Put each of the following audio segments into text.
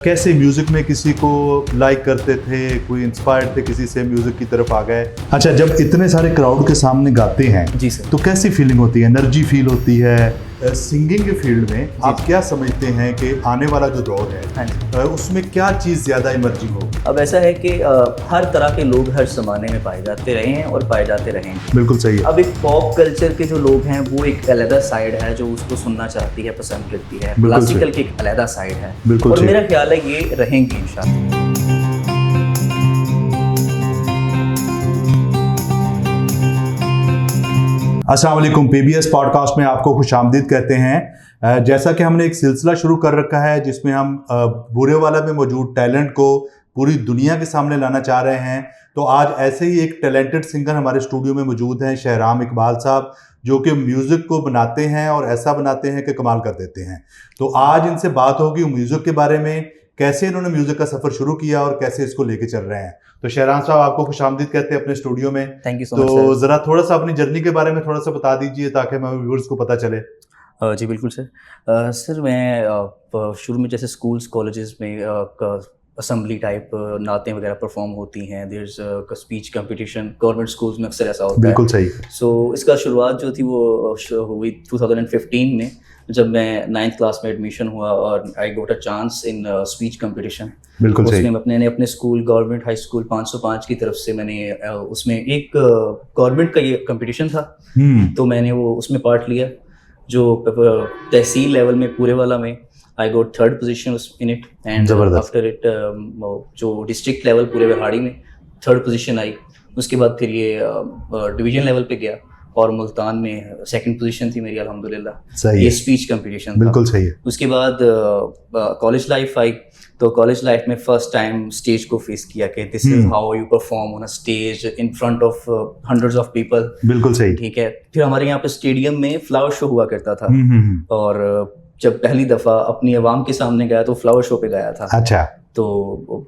कैसे म्यूजिक में किसी को लाइक करते थे, कोई इंस्पायर्ड थे किसी से, म्यूजिक की तरफ आ गए। अच्छा, जब इतने सारे क्राउड के सामने गाते हैं जी सर, तो कैसी फीलिंग होती है, एनर्जी फील होती है? सिंगिंग के फील्ड में आप क्या समझते हैं कि आने वाला जो दौर है उसमें क्या चीज़ ज़्यादा इमर्जिंग हो? अब ऐसा है कि हर तरह के लोग हर ज़माने में पाए जाते रहे हैं और पाए जाते रहेंगे। बिल्कुल सही है। अब एक पॉप कल्चर के जो लोग हैं वो एक अलग साइड है जो उसको सुनना चाहती है, पसंद करती है। क्लासिकल की एक अलग साइड है और मेरा ख्याल है ये रहेंगी इंशाल्लाह। अस्सलाम वालेकुम, पीबीएस पॉडकास्ट में आपको खुशामदीद कहते हैं। जैसा कि हमने एक सिलसिला शुरू कर रखा है जिसमें हम बुरेवाला में मौजूद टैलेंट को पूरी दुनिया के सामने लाना चाह रहे हैं, तो आज ऐसे ही एक टैलेंटेड सिंगर हमारे स्टूडियो में मौजूद हैं, शहराम इकबाल साहब, जो कि म्यूज़िक को बनाते हैं और ऐसा बनाते हैं कि कमाल कर देते हैं। तो आज इनसे बात होगी म्यूज़िक के बारे में, कैसे इन्होंने म्यूज़िक का सफ़र शुरू किया और कैसे इसको लेके चल रहे हैं। तो शहराम साहब, आपको खुशामदीद कहते हैं अपने स्टूडियो में। Thank you so much. तो ज़रा थोड़ा सा अपनी जर्नी के बारे में थोड़ा सा बता दीजिए ताकि हमारे व्यूअर्स को पता चले। जी बिल्कुल सर। सर मैं शुरू में जैसे स्कूल्स कॉलेजेस में असम्बली टाइप नातें वगैरह परफॉर्म होती हैं, there is speech competition, government schools में अक्सर ऐसा होता है। बिल्कुल सही। सो इसका शुरुआत जो थी वो हुई 2015 में, जब मैं 9th क्लास में एडमिशन हुआ और I got a chance in speech competition. बिल्कुल सही। उसमें अपने स्कूल गवर्नमेंट हाई स्कूल 505 की तरफ से मैंने उसमें एक गवर्नमेंट का ये कंपटीशन था, तो मैंने वो उसमें पार्ट लिया। जो तहसील लेवल में पूरे वाला में आई गोट 3rd position in it, and after it जो डिस्ट्रिक्ट लेवल पूरे बिहाड़ी में 3rd पोजीशन आई। उसके बाद फिर ये डिवीजन लेवल पे गया और मुल्तान में 2nd पोजीशन थी मेरी अल्हम्दुलिल्लाह। ये स्पीच कंपटीशन था। बिल्कुल सही है। उसके बाद कॉलेज लाइफ आई, तो कॉलेज लाइफ में फर्स्ट टाइम स्टेज को फेस किया कि this is how you perform on a stage in front of hundreds of people. बिल्कुल सही। ठीक है। फिर हमारे यहाँ पे स्टेडियम में फ्लावर शो हुआ करता था, और जब पहली दफा अपनी आवाम के सामने गया तो फ्लावर शो पे गया था। अच्छा। तो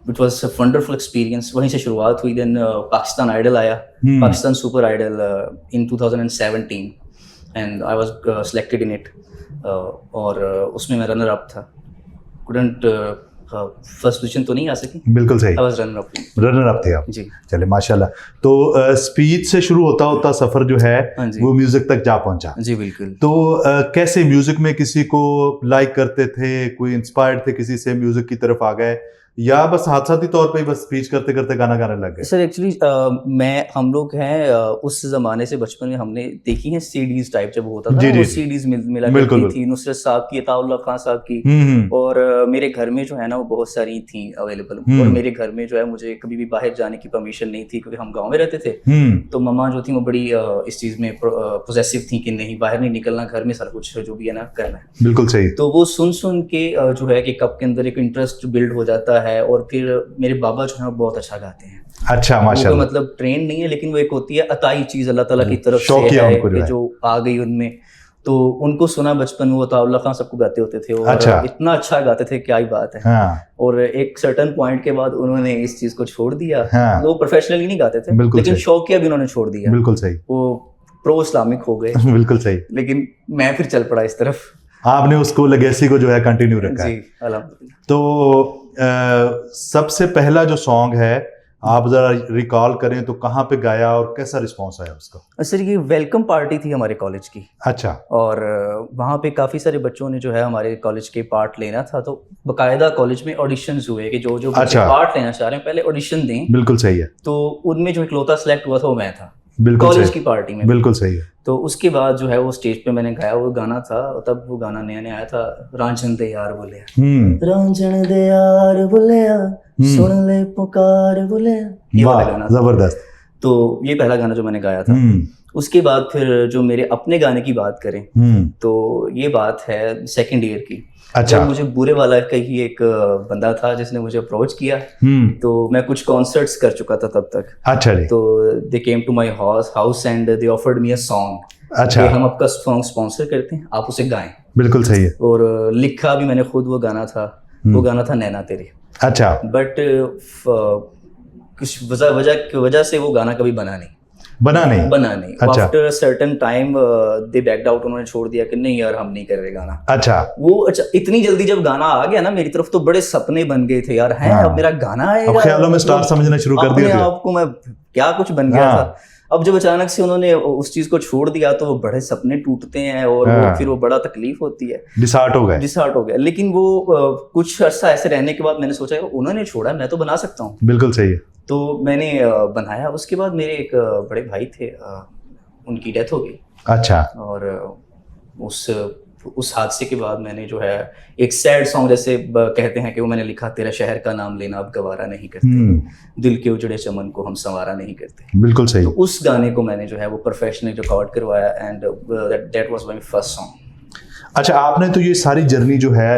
it was a wonderful experience. वहीं से शुरुआत हुई। देन पाकिस्तान आइडल आया, Pakistan super idol in 2017, and I was selected in it, और उसमें मैं रनर अप था। कुडंट फर्स्ट पोजीशन तो नहीं आ सकी। बिल्कुल सही। आई वाज रनर अप थे आप। जी। चले माशाल्लाह। तो स्पीच से शुरू होता होता सफर जो है वो म्यूजिक तक जा पहुंचा। जी बिल्कुल। तो कैसे म्यूजिक में किसी को लाइक करते थे, कोई इंस्पायर्ड थे किसी से, म्यूजिक की तरफ आ गए, या बस हादसाती तौर पे बस स्पीच करते करते गाना गाने लग गए? सर एक्चुअली हम लोग हैं उस ज़माने से, बचपन में हमने देखी हैं सीडीज टाइप जब होता था, वो सीडीज मिला करती थी, नुसरत साहब की, अताउल्लाह खान साहब की, और मेरे घर में जो है ना वो बहुत सारी थी अवेलेबल। और मेरे घर में जो है मुझे कभी भी बाहर जाने की परमिशन नहीं थी, क्योंकि हम गाँव में रहते थे। तो मम्मा जो थी वो बड़ी इस चीज़ में पोजेसिव थी कि नहीं, बाहर नहीं निकलना, घर में सारा कुछ जो भी है ना करना है। बिल्कुल सही। तो वो सुन के जो है कि कब के अंदर एक इंटरेस्ट बिल्ड हो जाता है। और फिर मेरे बाबा जो है वो बहुत अच्छा गाते हैं। अच्छा, माशाल्लाह। मतलब ट्रेन नहीं है, लेकिन वो एक होती है अताई चीज अल्लाह ताला की तरफ से है कि जो आ गई उनमें। तो उनको सुना बचपन में, वो अताउल्लाह खान सबको गाते होते थे, और इतना अच्छा गाते थे, क्या ही बात है। और एक सर्टेन पॉइंट के बाद उन्होंने इस चीज को छोड़ दिया। वो प्रोफेशनली नहीं गाते थे, लेकिन शौकिया भी उन्होंने छोड़ दिया। बिल्कुल सही। वो प्रो इस्लामिक हो गए। बिल्कुल सही। लेकिन मैं फिर चल पड़ा इस तरफ। आपने उसको लेगेसी को जो है कंटिन्यू रखा है। जी अल्हम्दुलिल्लाह। तो सबसे पहला जो सॉन्ग है, आप जरा रिकॉल करें तो कहाँ पे गाया और कैसा रिस्पांस आया उसका? सर ये वेलकम पार्टी थी हमारे कॉलेज की। अच्छा। और वहाँ पे काफ़ी सारे बच्चों ने जो है हमारे कॉलेज के पार्ट लेना था, तो बकायदा कॉलेज में ऑडिशंस हुए कि जो जो बच्चे पार्ट लेना चाह रहे हैं पहले ऑडिशन दें। बिल्कुल सही है। तो उनमें जो इकलौता सेलेक्ट हुआ था वो मैं था, कॉलेज की पार्टी में। बिल्कुल सही है। तो उसके बाद जो है वो स्टेज पे मैंने गाया, वो गाना था, तब वो गाना नया नया आया था, रांझण दे यार बोलिया, रांझण दे यार बोलिया, सुन ले पुकार बोलिया, ये वाला गाना। जबरदस्त। तो ये पहला गाना जो मैंने गाया था। उसके बाद फिर जो मेरे अपने गाने की बात करें तो ये बात है 2nd ईयर की। अच्छा। जब मुझे बुरे वाला का ही एक बंदा था जिसने मुझे अप्रोच किया, तो मैं कुछ कॉन्सर्ट्स कर चुका था तब तक। अच्छा जी। तो they came to my house and they offered me a song. अच्छा। हम आपका सॉन्ग स्पॉन्सर करते हैं, आप उसे गाएं। बिल्कुल सही है। और लिखा भी मैंने खुद वो गाना था। वो गाना था नैना तेरे। अच्छा। बट कुछ वजह से वो गाना कभी बना नहीं। बना नहीं। अच्छा। आफ्टर सर्टेन टाइम दे बैक्ड आउट, उन्होंने छोड़ दिया कि नहीं यार हम नहीं कर रहे गाना। अच्छा। अच्छा, इतनी जल्दी जब गाना आ गया ना मेरी तरफ तो बड़े सपने बन गए थे यार, है अब मेरा गाना आएगा, अब ख्यालों में स्टार समझना शुरू कर दिया, अपने आप को मैं क्या कुछ बन गया था। अब जब अचानक से उन्होंने उस चीज को छोड़ दिया तो वो बड़े सपने टूटते हैं और फिर वो बड़ा तकलीफ होती है, डिसहार्ट हो गया। लेकिन वो कुछ अर्सा ऐसे रहने के बाद मैंने सोचा उन्होंने छोड़ा, मैं तो बना सकता हूँ। बिल्कुल सही है। तो मैंने बनाया। उसके बाद मेरे एक बड़े भाई थे, उनकी डेथ हो गई। अच्छा। और उस हादसे के बाद मैंने जो है एक सैड सॉन्ग, जैसे कहते हैं कि वो मैंने लिखा, तेरा शहर का नाम लेना अब गवारा नहीं करते, दिल के उजड़े चमन को हम संवारा नहीं करते। बिल्कुल सही। तो उस गाने को मैंने जो है वो प्रोफेशनली रिकॉर्ड करवाया and that was my first song. अच्छा, आपने तो ये सारी जर्नी जो है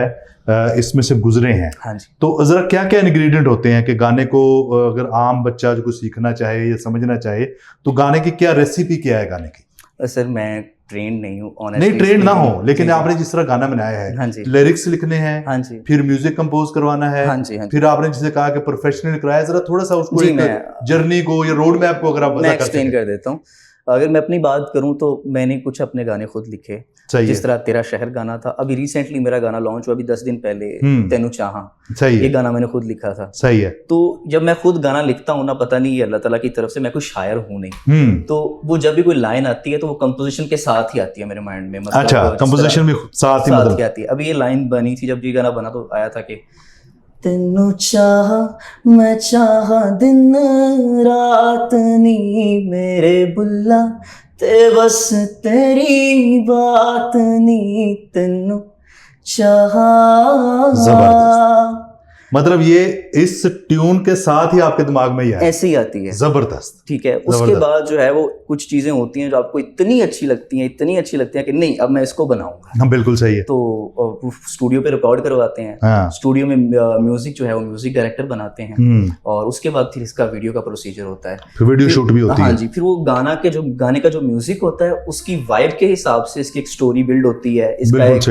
इसमें से गुजरे हैं। हाँ जी। तो जरा क्या क्या इंग्रेडिएंट होते हैं कि गाने को अगर आम बच्चा जो कुछ सीखना चाहे या समझना चाहे तो गाने की क्या रेसिपी क्या है गाने की? सर मैं ट्रेंड नहीं हूँ, नहीं ट्रेंड ना हो, लेकिन आपने जिस तरह गाना बनाया है, हाँ जी, लिरिक्स लिखने हैं, हाँ जी, फिर म्यूजिक कंपोज करवाना है, हाँ जी, हाँ जी, फिर आपने जिसे कहा कि प्रोफेशनल कराया, जरा थोड़ा सा उसको जर्नी को या रोड मैप को अगर आप मैं एक्सप्लेन कर देता हूँ। अगर मैं अपनी बात करूं तो मैंने कुछ अपने गाने खुद लिखे, जिस तरह तेरा शहर गाना था, अभी रिसेंटली मेरा गाना लॉन्च हुआ, अभी 10 दिन पहले, तेनू चाहा, ये गाना मैंने खुद लिखा था। सही है। तो जब मैं खुद गाना लिखता हूँ ना, पता नहीं अल्लाह ताला की तरफ से, मैं कोई शायर हूँ नहीं, तो वो जब भी कोई लाइन आती है तो वो कंपोजिशन के साथ ही आती है मेरे माइंड में। मतलब अच्छा, कंपोजिशन भी साथ ही आती है। अभी ये लाइन बनी थी जब ये गाना बना तो आया था कि तेनू चाहा मैं चाहा दिन रात नी मेरे बुल्ला, ते बस तेरी बात नी तेनू चाहा। मतलब ये इस ट्यून के साथ ही आपके दिमाग में ही ऐसे ही आती है। जबरदस्त। ठीक है। उसके बाद जो है वो कुछ चीजें होती हैं जो आपको इतनी अच्छी लगती हैं कि नहीं अब मैं इसको बनाऊंगा। हाँ बिल्कुल सही है। तो स्टूडियो पे रिकॉर्ड करवाते हैं। हाँ। स्टूडियो में म्यूजिक जो है वो म्यूजिक डायरेक्टर बनाते हैं और उसके बाद फिर इसका वीडियो का प्रोसीजर होता है, फिर वीडियो शूट भी होती है। हाँ जी। फिर वो गाने का जो म्यूजिक होता है उसकी वाइब के हिसाब से इसकी एक स्टोरी बिल्ड होती है, इसका एक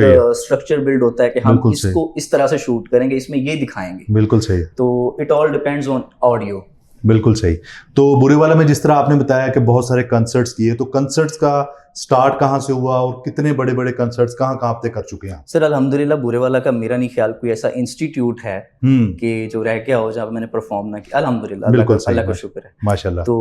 स्ट्रक्चर बिल्ड होता है कि हम इसको इस तरह से शूट करेंगे, इसमें ये दिखाएंगे। बिल्कुल सही। तो it all depends on audio. बिल्कुल सही। तो बुरेवाला में जिस तरह आपने बताया कि बहुत सारे कंसर्ट्स किए, तो कंसर्ट्स का स्टार्ट कहाँ से हुआ और कितने बड़े बड़े कंसर्ट्स कहाँ कहाँ पे कर चुके हैं? सर अल्हम्दुलिल्लाह बुरेवाला का मेरा नहीं ख्याल कोई ऐसा इंस्टीट्यूट है कि जो रह गया हो जहाँ पे मैंने परफॉर्म ना किया। अल्हम्दुलिल्लाह, अल्लाह का शुक्र है, माशाल्लाह। तो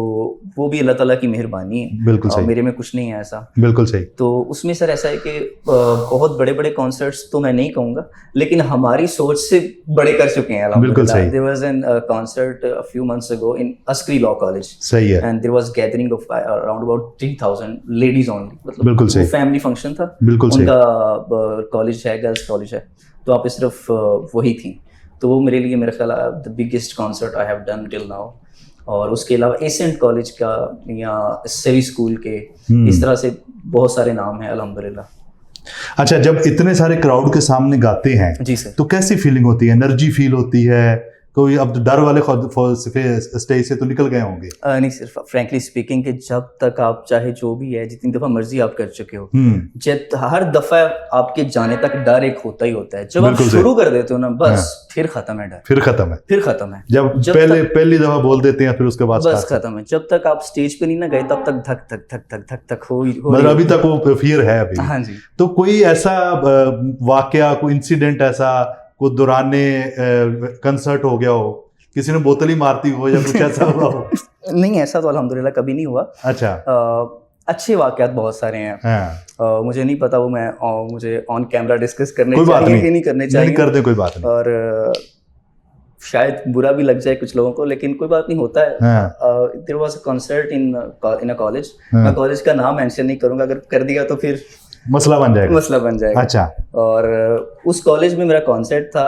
वो भी अल्लाह ताला की मेहरबानी है। बिल्कुल सही। मेरे में कुछ नहीं है ऐसा। बिल्कुल सही। तो उसमें सर ऐसा है कि बहुत बड़े बड़े कॉन्सर्ट्स तो मैं नहीं कहूँगा, लेकिन हमारी सोच से बड़े कर चुके हैं अल्हम्दुलिल्लाह। There was an concert a few months ago in Askari law college. सही है। And there was gathering of around about 3000 ladies only. मतलब बिल्कुल सही। फैमिली फंक्शन था। बिल्कुल सही। उनका कॉलेज है, गर्ल्स कॉलेज है, तो आप सिर्फ वही थी। तो वो मेरे लिए मेरा ख्याल the biggest concert I have done till now. और उसके अलावा एसेंट कॉलेज का या सेवी स्कूल के, इस तरह से बहुत सारे नाम हैं अल्हम्दुलिल्लाह। अच्छा, जब इतने सारे क्राउड के सामने गाते हैं जी सर, तो कैसी फीलिंग होती है? एनर्जी फील होती है? कोई अब डर वाले स्टेज से तो निकल गए होंगे? नहीं सिर्फ फ्रैंकली स्पीकिंग कि जब तक आप चाहे जो भी है, जितनी दफा मर्जी आप कर चुके हो, जब हर दफा आपके जाने तक डर एक होता ही होता है। जब आप शुरू कर देते हो ना, बस फिर खत्म है डर, फिर खत्म है। जब पहली दफा बोल देते हैं फिर उसके बाद बस खत्म है। जब तक आप स्टेज पे नहीं ना गए तब तक धक धक धक धक धक धक हो मतलब अभी तक वो फियर है अभी। हाँ जी। तो कोई ऐसा वाकया, कोई इंसिडेंट ऐसा को दौराने कंसर्ट हो गया हो, किसी ने बोतल ही मारती हो या कुछ ऐसा हुआ हो? नहीं, ऐसा तो अल्हम्दुलिल्लाह कभी नहीं हुआ। अच्छा। अच्छे वाकयात बहुत सारे हैं। हाँ। मुझे नहीं पता वो मुझे ऑन कैमरा डिस्कस करने चाहिए कि नहीं करने चाहिए। नहीं करते, कोई बात नहीं। और शायद बुरा भी लग जाए कुछ लोगों को, लेकिन कोई बात नहीं, होता है। There was a concert in a college. मैं कॉलेज का नाम मेंशन नहीं करूंगा, अगर कर दिया तो फिर मसला बन जाएगा। अच्छा। और उस कॉलेज में मेरा कॉन्सर्ट था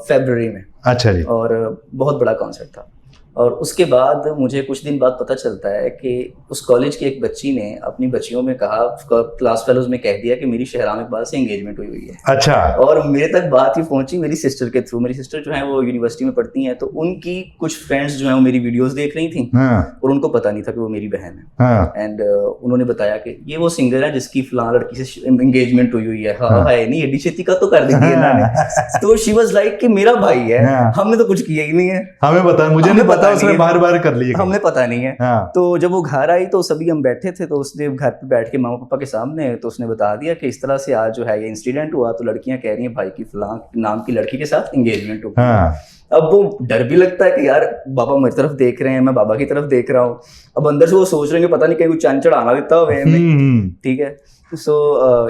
फरवरी में। अच्छा जी। और बहुत बड़ा कॉन्सर्ट था। और उसके बाद मुझे कुछ दिन बाद पता चलता है कि उस कॉलेज की एक बच्ची ने अपनी बच्चियों में कहा, क्लास फेलोज में कह दिया कि मेरी शहराम इकबाल से एंगेजमेंट हुई है। अच्छा। और मेरे तक बात ही पहुंची मेरी सिस्टर के थ्रू। मेरी सिस्टर जो है वो यूनिवर्सिटी में पढ़ती हैं, तो उनकी कुछ फ्रेंड्स जो है वो मेरी वीडियोस देख रही थी। हाँ। और उनको पता नहीं था कि वो मेरी बहन है। हाँ। एंड उन्होंने बताया कि ये वो सिंगर है जिसकी फलां लड़की से एंगेजमेंट हुई है। हाँ है नहीं, एडी छेती का तो कर देती है। तो शी वाज लाइक कि मेरा भाई है, हमने तो कुछ किया ही नहीं है, हमें पता, मुझे नहीं पता लगता है उसने बार-बार कर लिए। हमें पता नहीं है। हाँ। तो जब वो घर आई तो सभी हम बैठे थे, तो उसने घर पे बैठ के मामा पापा के सामने तो उसने बता दिया कि इस तरह से आज जो है ये इंसिडेंट हुआ, तो लड़कियां कह रही हैं भाई की फलां नाम की लड़की के साथ एंगेजमेंट हो गई। हाँ। अब वो डर भी लगता है कि यार बाबा मेरी तरफ देख रहे हैं, मैं बाबा की तरफ देख रहा हूँ। अब अंदर से वो सोच रहे हैं कि पता नहीं कहीं कुछ चंद चढ़ाना देता हो हमें। ठीक है, सो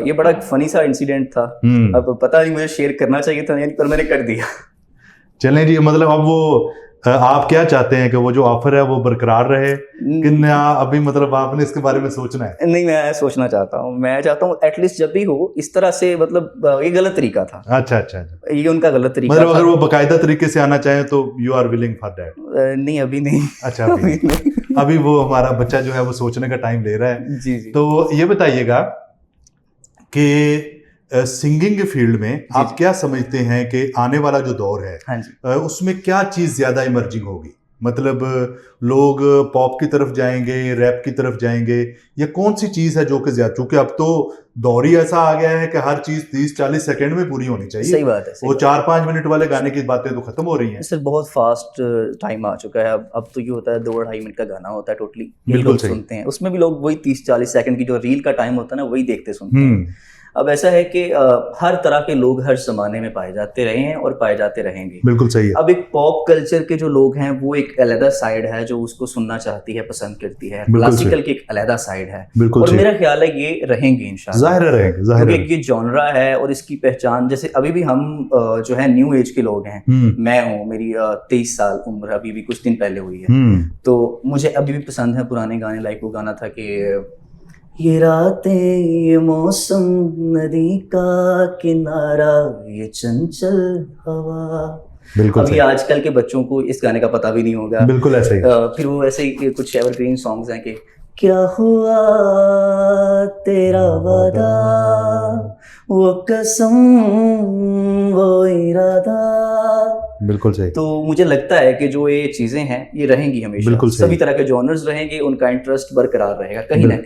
ये बड़ा फनी सा इंसिडेंट था। अब पता नहीं मुझे शेयर करना चाहिए था पर मैंने कर दिया। चलें जी, मतलब अब वो आप क्या चाहते हैं कि वो जो ऑफर है वो बरकरार रहे कि नया अभी मतलब आपने इसके बारे में सोचना है? नहीं, मैं सोचना चाहता हूँ। मैं चाहता हूँ एटलीस्ट जब भी हो इस तरह से, मतलब ये गलत तरीका था। अच्छा, ये उनका गलत तरीका मतलब था। अगर वो बाकायदा तरीके से आना चाहें तो you are willing for that? नहीं, अभी नहीं। अच्छा, अभी वो हमारा बच्चा जो है वो सोचने का टाइम ले रहा है। जी। तो ये बताइएगा कि सिंगिंग के फील्ड में आप क्या समझते हैं कि आने वाला जो दौर है, हाँ जी, उसमें क्या चीज़ ज़्यादा इमर्जिंग होगी? मतलब लोग पॉप की तरफ जाएंगे, रैप की तरफ जाएंगे, या कौन सी चीज़ है जो कि ज़्यादा, क्योंकि अब तो दौर ही ऐसा आ गया है कि हर चीज़ 30-40 सेकंड में पूरी होनी चाहिए। सही बात है। वो 4-5 मिनट वाले गाने की बातें तो खत्म हो रही हैं। सर बहुत फास्ट टाइम आ चुका है। अब तो ये होता है 2-2.5 मिनट का गाना होता है टोटली, बिल्कुल लोग सुनते हैं। उसमें भी लोग वही 30-40 सेकंड की जो रील का टाइम होता है ना, वही देखते सुनते हैं। अब ऐसा है कि हर तरह के लोग हर जमाने में पाए जाते रहे हैं और पाए जाते रहेंगे। बिल्कुल सही है। अब एक पॉप कल्चर के जो लोग हैं वो एक अलग साइड है जो उसको सुनना चाहती है, पसंद करती है। क्लासिकल की एक अलग साइड है, और मेरा ख्याल है ये रहेंगे इंशाल्लाह। जाहिर रहेंगे, क्योंकि ये जॉनरा है और इसकी पहचान, जैसे अभी भी हम जो है न्यू एज के लोग हैं। मैं हूँ, मेरी 23 साल उम्र अभी भी कुछ दिन पहले हुई है, तो मुझे अभी भी पसंद है पुराने गाने। लाइक वो गाना था कि ये रातें, ये मौसम, नदी का किनारा, ये चंचल हवा। बिल्कुल। अभी आजकल के बच्चों को इस गाने का पता भी नहीं होगा। बिल्कुल ऐसे ही। फिर वो ऐसे ही कुछ एवरग्रीन सॉन्ग्स हैं कि क्या हुआ तेरा वादा, वो कसम, वो इरादा। बिल्कुल सही। तो मुझे लगता है कि जो ये चीजें हैं ये रहेंगी हमेशा। बिल्कुल सभी तरह के जॉनर्स रहेंगे, उनका इंटरेस्ट बरकरार रहेगा कहीं ना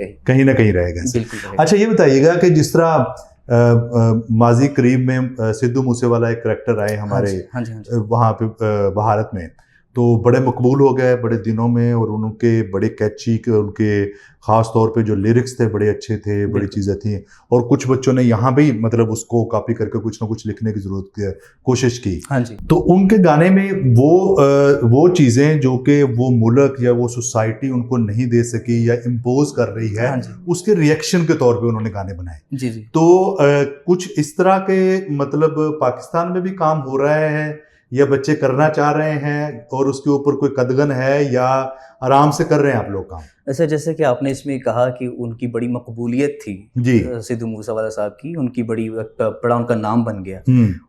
कहीं रहेगा। बिल्कुल रहेगा। अच्छा, ये बताइएगा कि जिस तरह माजी करीब में सिद्धू मूसेवाला एक करैक्टर आए हमारे वहाँ पे भारत में, तो बड़े मकबूल हो गए बड़े दिनों में, और उनके बड़े कैची, उनके ख़ास तौर पे जो लिरिक्स थे बड़े अच्छे थे, बड़ी चीज़ें थी, और कुछ बच्चों ने यहाँ भी मतलब उसको कॉपी करके कुछ ना कुछ लिखने की कोशिश की। हाँ जी। तो उनके गाने में वो चीज़ें जो कि वो मुल्क या वो सोसाइटी उनको नहीं दे सकी या इम्पोज कर रही है, उसके रिएक्शन के तौर पे उन्होंने गाने बनाए। जी। तो कुछ इस तरह के मतलब पाकिस्तान में भी काम हो रहा है या बच्चे करना चाह रहे हैं, और उसके ऊपर कोई कदगन है या आराम से कर रहे हैं आप लोग काम? ऐसे जैसे कि आपने इसमें कहा कि उनकी बड़ी मकबूलियत थी जी, सिद्धू मूसेवाला साहब की, उनकी बड़ा उनका नाम बन गया।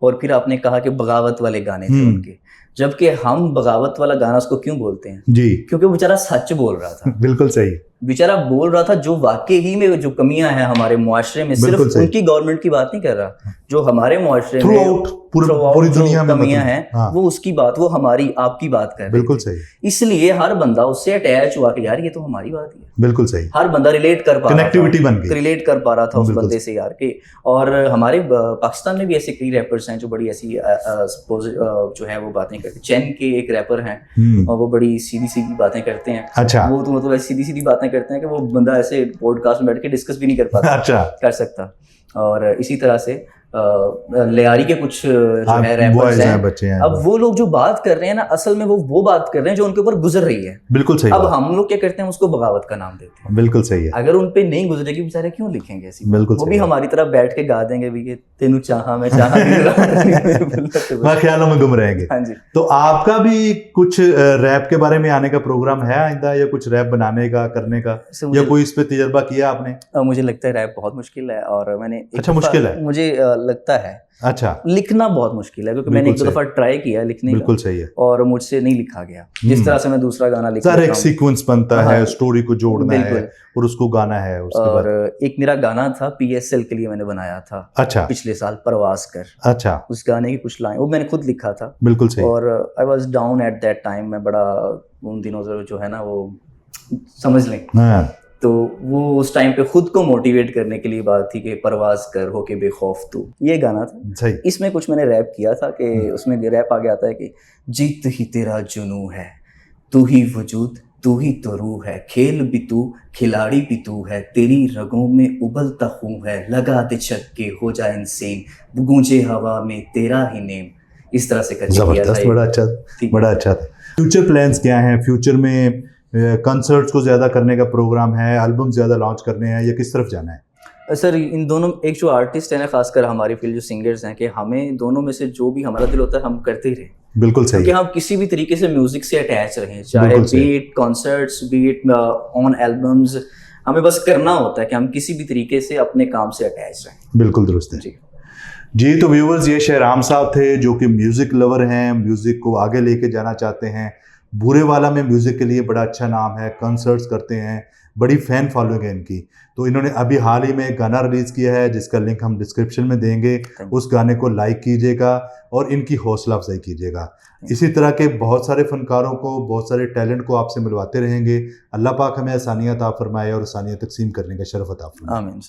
और फिर आपने कहा कि बगावत वाले गाने थे उनके, जबकि हम बगावत वाला गाना उसको क्यों बोलते हैं? जी, क्योंकि वो बेचारा सच बोल रहा था। बिल्कुल सही। बेचारा बोल रहा था जो वाकई ही में जो कमियां हैं हमारे मुआशरे में, सिर्फ उनकी गवर्नमेंट की बात नहीं कर रहा, जो हमारे मुआशरे में पूरी दुनिया में कमियां हैं, वो उसकी बात, वो हमारी आपकी बात कर रहे हैं। बिल्कुल सही। इसलिए हर बंदा उससे अटैच हुआ कि यार ये तो हमारी बात ही है। बिल्कुल सही। हर बंदा रिलेट कर पा रहा था, कनेक्टिविटी बन गई, रिलेट कर पा रहा था उस बंदे से यार के। और हमारे पाकिस्तान में भी ऐसे कई रैपर्स हैं जो बड़ी ऐसी जो है वो बातें करते हैं। चैन के एक रैपर हैं और वो बड़ी सीधी सीधी बातें करते हैं। अच्छा। वो तो मतलब ऐसी सीधी सीधी बातें करते हैं कि वो बंदा ऐसे पॉडकास्ट में बैठ के डिस्कस भी नहीं कर पाता। अच्छा। कर सकता। और इसी तरह से लियारी के कुछ जो है रैपर्स हैं, बच्चे हैं, अब वो लोग जो बात कर रहे हैं ना, असल में वो बात कर रहे हैं जो उनके ऊपर गुजर रही है। बिल्कुल सही। अब हम लोग क्या करते हैं, उसको बगावत का नाम देते हैं। बिल्कुल सही है। अगर उन पे नहीं गुजरेगी बेचारे क्यों लिखेंगे ऐसी? बिल्कुल वो भी हमारी तरह बैठ के गा देंगे भी, तेनू चाहा मैं चाहा मैं ख्यालों में गुम रहेंगे। हाँ जी। तो आपका भी कुछ रैप के बारे में आने का प्रोग्राम है आइंदा, या कुछ रैप बनाने का, करने का, या कोई इस पे तजर्बा किया आपने? मुझे लगता है रैप बहुत मुश्किल है, और मैंने अच्छा, मुश्किल है? मुझे लगता है। अच्छा। लिखना बहुत मुश्किल है, क्योंकि मैंने 1-2 दफा ट्राई किया लिखने का। बिल्कुल सही है। और मुझसे नहीं लिखा गया जिस तरह से मैं दूसरा गाना लिखता हूं। एक सीक्वेंस बनता है, स्टोरी को जोड़ना है और उसको गाना है उसके बाद। और एक मेरा गाना था PSL के लिए मैंने बनाया था। अच्छा। पिछले साल परवास कर। अच्छा। उस गाने की कुछ लाइन वो मैंने खुद लिखा था। बिल्कुल सही। और I was down at that time. मैं बड़ा उन दिनों जो है ना वो समझ लें, तो वो उस टाइम पे खुद को मोटिवेट करने के लिए बात थी कि परवाज कर होके बेखौफ तू, ये गाना था। सही। इसमें कुछ मैंने रैप किया था कि उसमें रैप आ गया था कि जीत ही तेरा जुनू है, तू ही वजूद, तू ही तो रूह है, खेल भी तू, खिलाड़ी भी तू है, तेरी रगों में उबलता खून है, लगा दे छक्के हो जाए इनसेन, गूंजे हवा में तेरा ही नेम। इस तरह से करके किया था जबरदस्त, ये। बड़ा अच्छा, ठीक। बड़ा अच्छा था। फ्यूचर प्लान्स क्या हैं? फ्यूचर में कंसर्ट्स को ज़्यादा करने का प्रोग्राम है, एल्बम ज़्यादा लॉन्च करने हैं, या किस तरफ जाना है? सर इन दोनों, एक जो आर्टिस्ट है ना, खासकर हमारी फील्ड जो सिंगर्स हैं, कि हमें दोनों में से जो भी हमारा दिल होता है हम करते ही रहें, बिल्कुल सही क्योंकि है, हम किसी भी तरीके से म्यूजिक से अटैच रहें, चाहे बिल्कुल सही। Be it concerts, be it on albums, हमें बस करना होता है कि हम किसी भी तरीके से अपने काम से अटैच रहें। बिल्कुल दुरुस्त है जी। जी। तो व्यूवर्स, ये शहराम साहब थे जो कि म्यूज़िक लवर हैं, म्यूज़िक को आगे लेके जाना चाहते हैं। बूरेवाला में म्यूज़िक के लिए बड़ा अच्छा नाम है, कंसर्ट्स करते हैं, बड़ी फ़ैन फॉलोइंग है इनकी। तो इन्होंने अभी हाल ही में एक गाना रिलीज़ किया है जिसका लिंक हम डिस्क्रिप्शन में देंगे। उस गाने को लाइक कीजिएगा और इनकी हौसला अफजाई कीजिएगा। इसी तरह के बहुत सारे फ़नकारों को, बहुत सारे टैलेंट को आपसे मिलवाते रहेंगे। अल्लाह पाक हमें आसानियाँ अता फरमाए और आसानियाँ तकसीम करने का शरफ अता फरमाए। आमीन।